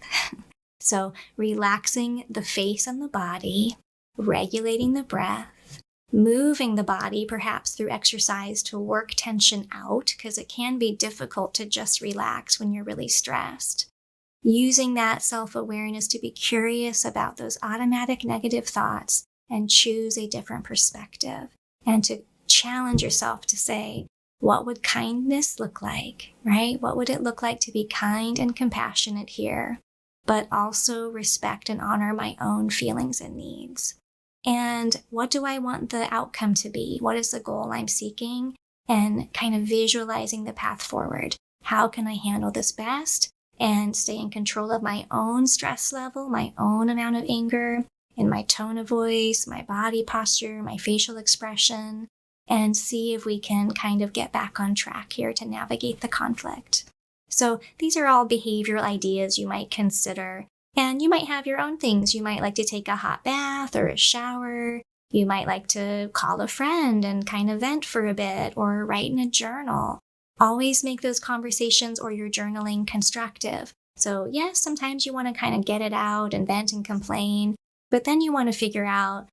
So relaxing the face and the body, regulating the breath, moving the body perhaps through exercise to work tension out, because it can be difficult to just relax when you're really stressed. Using that self-awareness to be curious about those automatic negative thoughts and choose a different perspective, and to challenge yourself to say, what would kindness look like, right? What would it look like to be kind and compassionate here, but also respect and honor my own feelings and needs? And what do I want the outcome to be? What is the goal I'm seeking? And kind of visualizing the path forward. How can I handle this best and stay in control of my own stress level, my own amount of anger, and my tone of voice, my body posture, my facial expression, and see if we can kind of get back on track here to navigate the conflict. So these are all behavioral ideas you might consider. And you might have your own things. You might like to take a hot bath or a shower. You might like to call a friend and kind of vent for a bit or write in a journal. Always make those conversations or your journaling constructive. So yes, sometimes you want to kind of get it out and vent and complain, but then you want to figure out,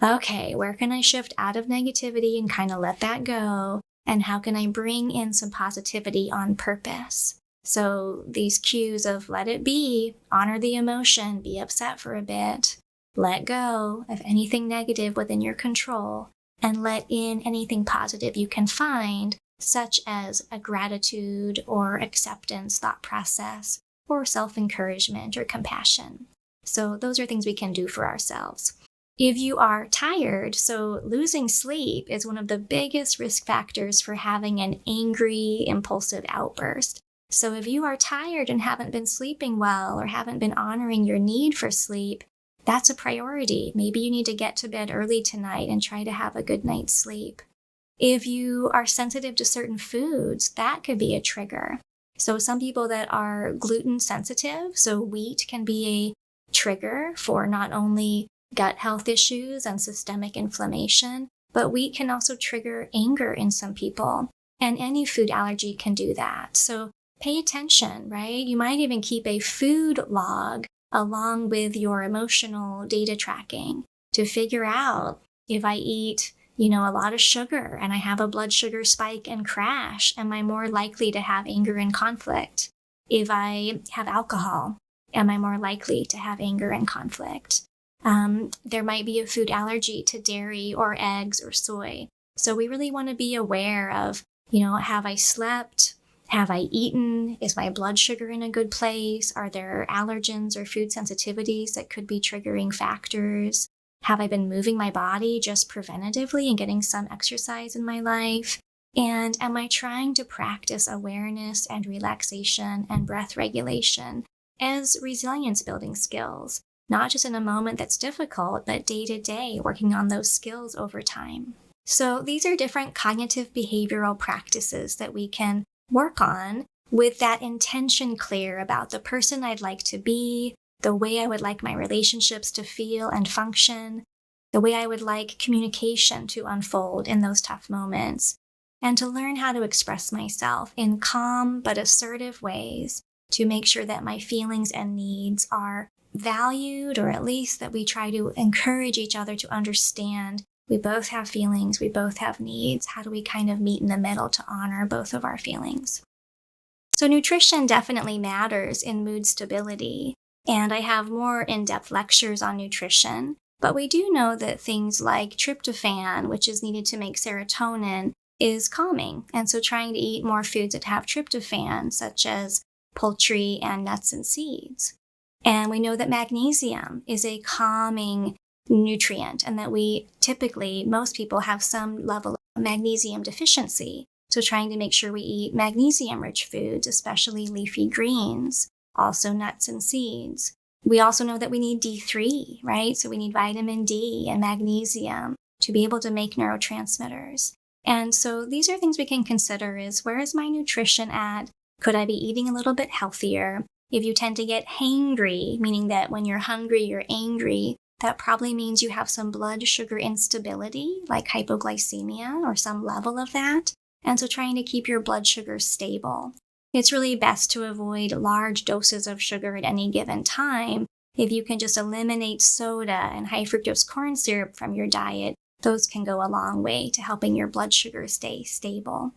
okay, where can I shift out of negativity and kind of let that go? And how can I bring in some positivity on purpose? So these cues of let it be, honor the emotion, be upset for a bit, let go of anything negative within your control, and let in anything positive you can find, such as a gratitude or acceptance thought process, or self-encouragement or compassion. So those are things we can do for ourselves. If you are tired, so losing sleep is one of the biggest risk factors for having an angry, impulsive outburst. So if you are tired and haven't been sleeping well or haven't been honoring your need for sleep, that's a priority. Maybe you need to get to bed early tonight and try to have a good night's sleep. If you are sensitive to certain foods, that could be a trigger. So some people that are gluten sensitive, so wheat can be a trigger for not only gut health issues and systemic inflammation, but wheat can also trigger anger in some people. And any food allergy can do that. So pay attention, right? You might even keep a food log along with your emotional data tracking to figure out if I eat, a lot of sugar and I have a blood sugar spike and crash, am I more likely to have anger and conflict? If I have alcohol, am I more likely to have anger and conflict? There might be a food allergy to dairy or eggs or soy. So we really want to be aware of, have I slept? Have I eaten? Is my blood sugar in a good place? Are there allergens or food sensitivities that could be triggering factors? Have I been moving my body just preventatively and getting some exercise in my life? And am I trying to practice awareness and relaxation and breath regulation as resilience building skills, not just in a moment that's difficult, but day to day, working on those skills over time? So these are different cognitive behavioral practices that we can work on with that intention clear about the person I'd like to be, the way I would like my relationships to feel and function, the way I would like communication to unfold in those tough moments, and to learn how to express myself in calm but assertive ways to make sure that my feelings and needs are valued, or at least that we try to encourage each other to understand we both have feelings, we both have needs. How do we kind of meet in the middle to honor both of our feelings? So nutrition definitely matters in mood stability, and I have more in-depth lectures on nutrition, but we do know that things like tryptophan, which is needed to make serotonin, is calming. And so trying to eat more foods that have tryptophan, such as poultry and nuts and seeds. And we know that magnesium is a calming nutrient, and that most people have some level of magnesium deficiency. So trying to make sure we eat magnesium-rich foods, especially leafy greens, also nuts and seeds. We also know that we need D3, right? So we need vitamin D and magnesium to be able to make neurotransmitters. And so these are things we can consider is, where is my nutrition at? Could I be eating a little bit healthier? If you tend to get hangry, meaning that when you're hungry, you're angry, that probably means you have some blood sugar instability, like hypoglycemia or some level of that. And so trying to keep your blood sugar stable. It's really best to avoid large doses of sugar at any given time. If you can just eliminate soda and high fructose corn syrup from your diet, those can go a long way to helping your blood sugar stay stable.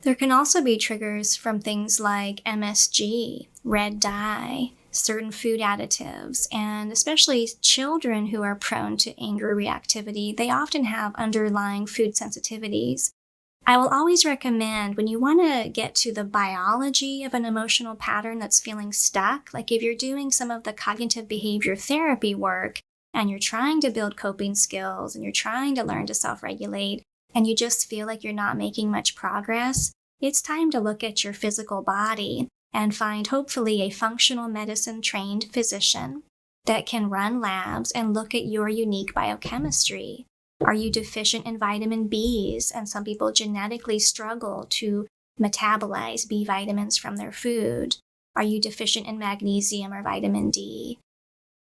There can also be triggers from things like MSG, red dye, certain food additives, and especially children who are prone to anger reactivity, they often have underlying food sensitivities. I will always recommend, when you want to get to the biology of an emotional pattern that's feeling stuck, like if you're doing some of the cognitive behavior therapy work, and you're trying to build coping skills and you're trying to learn to self-regulate and you just feel like you're not making much progress, it's time to look at your physical body and find hopefully a functional medicine trained physician that can run labs and look at your unique biochemistry. Are you deficient in vitamin Bs? And some people genetically struggle to metabolize B vitamins from their food. Are you deficient in magnesium or vitamin D?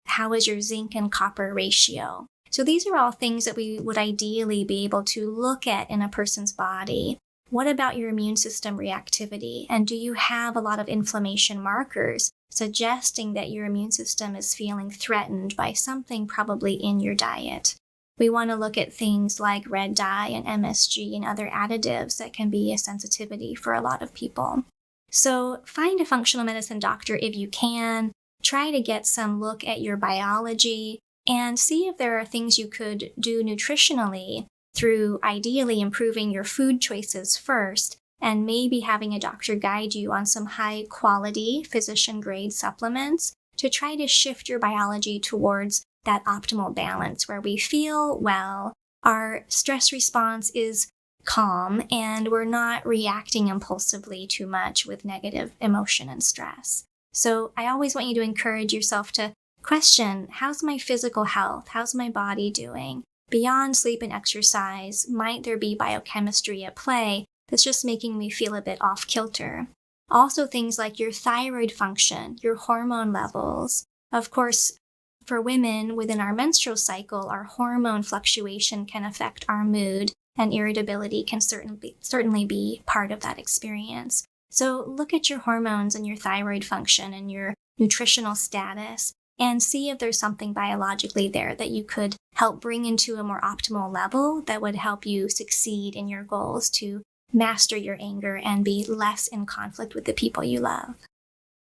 How is your zinc and copper ratio? So these are all things that we would ideally be able to look at in a person's body. What about your immune system reactivity? And do you have a lot of inflammation markers suggesting that your immune system is feeling threatened by something probably in your diet? We want to look at things like red dye and MSG and other additives that can be a sensitivity for a lot of people. So find a functional medicine doctor if you can. Try to get some look at your biology and see if there are things you could do nutritionally through ideally improving your food choices first and maybe having a doctor guide you on some high quality physician grade supplements to try to shift your biology towards that optimal balance where we feel well, our stress response is calm, and we're not reacting impulsively too much with negative emotion and stress. So I always want you to encourage yourself to question, how's my physical health? How's my body doing? Beyond sleep and exercise, might there be biochemistry at play that's just making me feel a bit off kilter? Also things like your thyroid function, your hormone levels. Of course, for women within our menstrual cycle, our hormone fluctuation can affect our mood, and irritability can certainly be part of that experience. So look at your hormones and your thyroid function and your nutritional status and see if there's something biologically there that you could help bring into a more optimal level that would help you succeed in your goals to master your anger and be less in conflict with the people you love.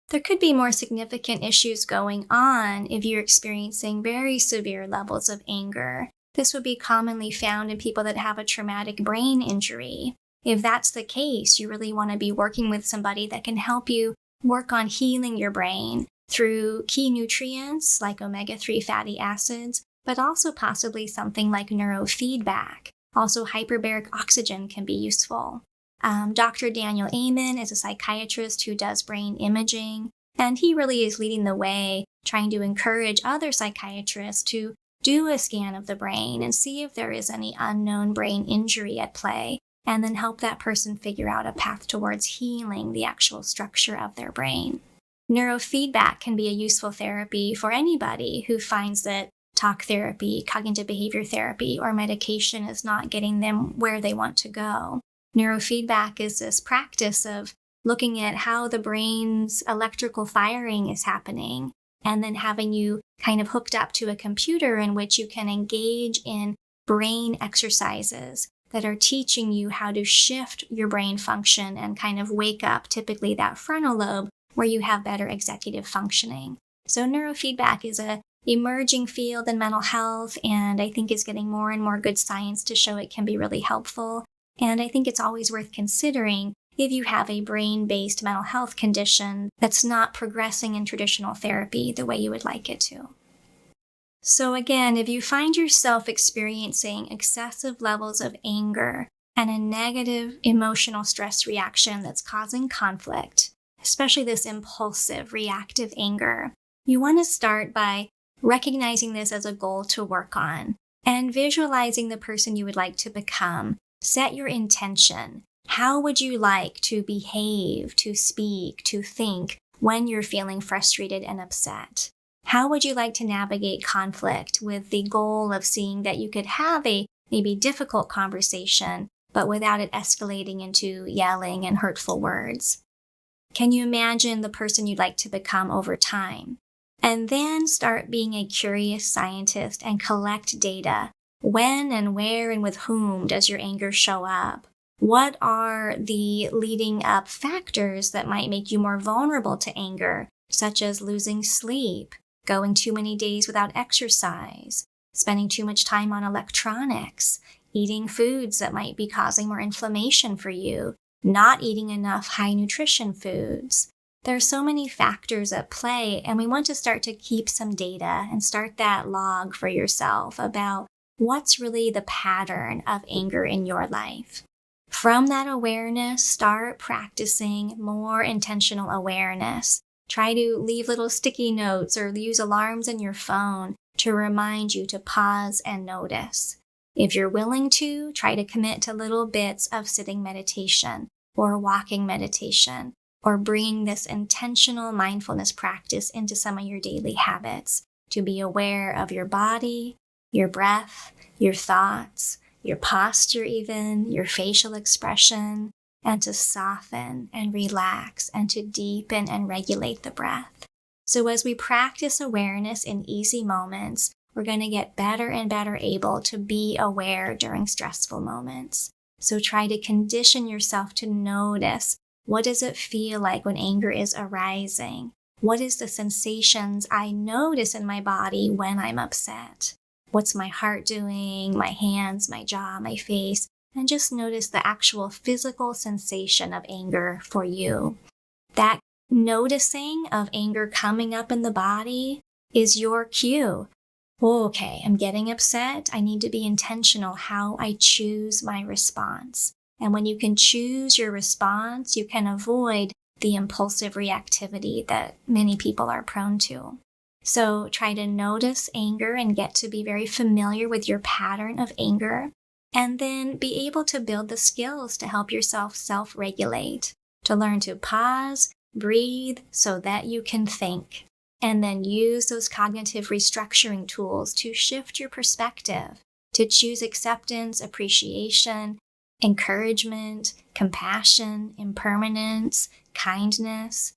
There could be more significant issues going on if you're experiencing very severe levels of anger. This would be commonly found in people that have a traumatic brain injury. If that's the case, you really want to be working with somebody that can help you work on healing your brain through key nutrients like omega-3 fatty acids, but also possibly something like neurofeedback. Also, hyperbaric oxygen can be useful. Dr. Daniel Amen is a psychiatrist who does brain imaging, and he really is leading the way, trying to encourage other psychiatrists to do a scan of the brain and see if there is any unknown brain injury at play, and then help that person figure out a path towards healing the actual structure of their brain. Neurofeedback can be a useful therapy for anybody who finds that talk therapy, cognitive behavior therapy, or medication is not getting them where they want to go. Neurofeedback is this practice of looking at how the brain's electrical firing is happening, and then having you kind of hooked up to a computer in which you can engage in brain exercises that are teaching you how to shift your brain function and kind of wake up typically that frontal lobe where you have better executive functioning. So neurofeedback is a emerging field in mental health, and I think is getting more and more good science to show it can be really helpful. And I think it's always worth considering if you have a brain-based mental health condition that's not progressing in traditional therapy the way you would like it to. So again, if you find yourself experiencing excessive levels of anger and a negative emotional stress reaction that's causing conflict, especially this impulsive, reactive anger, you want to start by recognizing this as a goal to work on and visualizing the person you would like to become. Set your intention. How would you like to behave, to speak, to think when you're feeling frustrated and upset? How would you like to navigate conflict with the goal of seeing that you could have a maybe difficult conversation, but without it escalating into yelling and hurtful words? Can you imagine the person you'd like to become over time? And then start being a curious scientist and collect data. When and where and with whom does your anger show up? What are the leading up factors that might make you more vulnerable to anger, such as losing sleep, going too many days without exercise, spending too much time on electronics, eating foods that might be causing more inflammation for you, not eating enough high nutrition foods? There are so many factors at play, and we want to start to keep some data and start that log for yourself about what's really the pattern of anger in your life. From that awareness, start practicing more intentional awareness. Try to leave little sticky notes or use alarms in your phone to remind you to pause and notice. If you're willing to, try to commit to little bits of sitting meditation or walking meditation, or bringing this intentional mindfulness practice into some of your daily habits to be aware of your body, your breath, your thoughts, your posture even, your facial expression, and to soften and relax and to deepen and regulate the breath. So as we practice awareness in easy moments, we're going to get better and better able to be aware during stressful moments. So try to condition yourself to notice, what does it feel like when anger is arising? What is the sensations I notice in my body when I'm upset? What's my heart doing, my hands, my jaw, my face? And just notice the actual physical sensation of anger for you. That noticing of anger coming up in the body is your cue. Okay, I'm getting upset. I need to be intentional how I choose my response. And when you can choose your response, you can avoid the impulsive reactivity that many people are prone to. So try to notice anger and get to be very familiar with your pattern of anger, and then be able to build the skills to help yourself self-regulate, to learn to pause, breathe so that you can think, and then use those cognitive restructuring tools to shift your perspective, to choose acceptance, appreciation, encouragement, compassion, impermanence, kindness,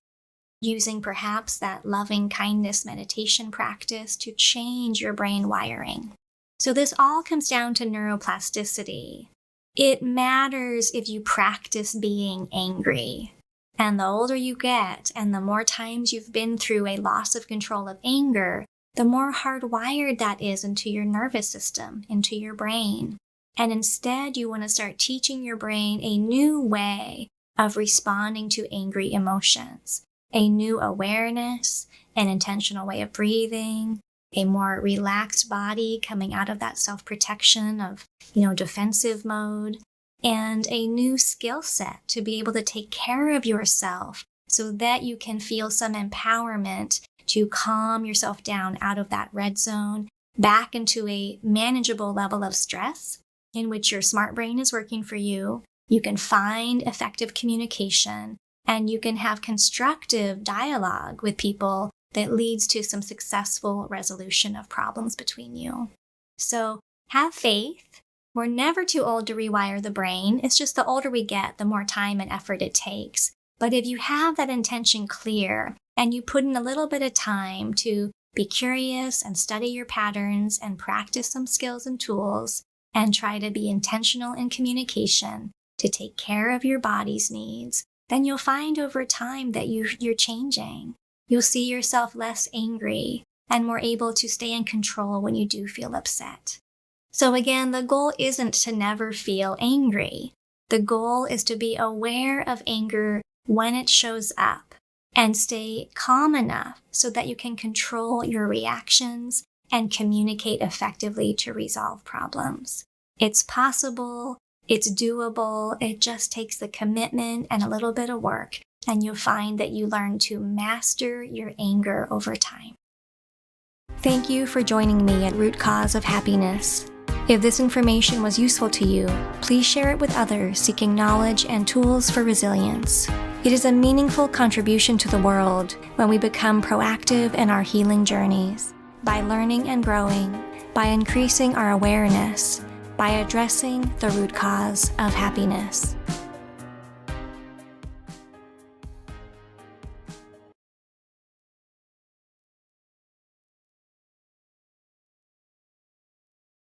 using perhaps that loving kindness meditation practice to change your brain wiring. So this all comes down to neuroplasticity. It matters if you practice being angry. And the older you get, and the more times you've been through a loss of control of anger, the more hardwired that is into your nervous system, into your brain. And instead, you want to start teaching your brain a new way of responding to angry emotions, a new awareness, an intentional way of breathing, a more relaxed body coming out of that self-protection of, defensive mode, and a new skill set to be able to take care of yourself so that you can feel some empowerment to calm yourself down out of that red zone back into a manageable level of stress in which your smart brain is working for you. You can find effective communication, and you can have constructive dialogue with people that leads to some successful resolution of problems between you. So have faith. We're never too old to rewire the brain. It's just the older we get, the more time and effort it takes. But if you have that intention clear and you put in a little bit of time to be curious and study your patterns and practice some skills and tools and try to be intentional in communication to take care of your body's needs, then you'll find over time that you're changing. You'll see yourself less angry and more able to stay in control when you do feel upset. So again, the goal isn't to never feel angry. The goal is to be aware of anger when it shows up and stay calm enough so that you can control your reactions and communicate effectively to resolve problems. It's possible, it's doable, it just takes the commitment and a little bit of work, and you'll find that you learn to master your anger over time. Thank you for joining me at Root Cause of Happiness. If this information was useful to you, please share it with others seeking knowledge and tools for resilience. It is a meaningful contribution to the world when we become proactive in our healing journeys, by learning and growing, by increasing our awareness, by addressing the root cause of happiness.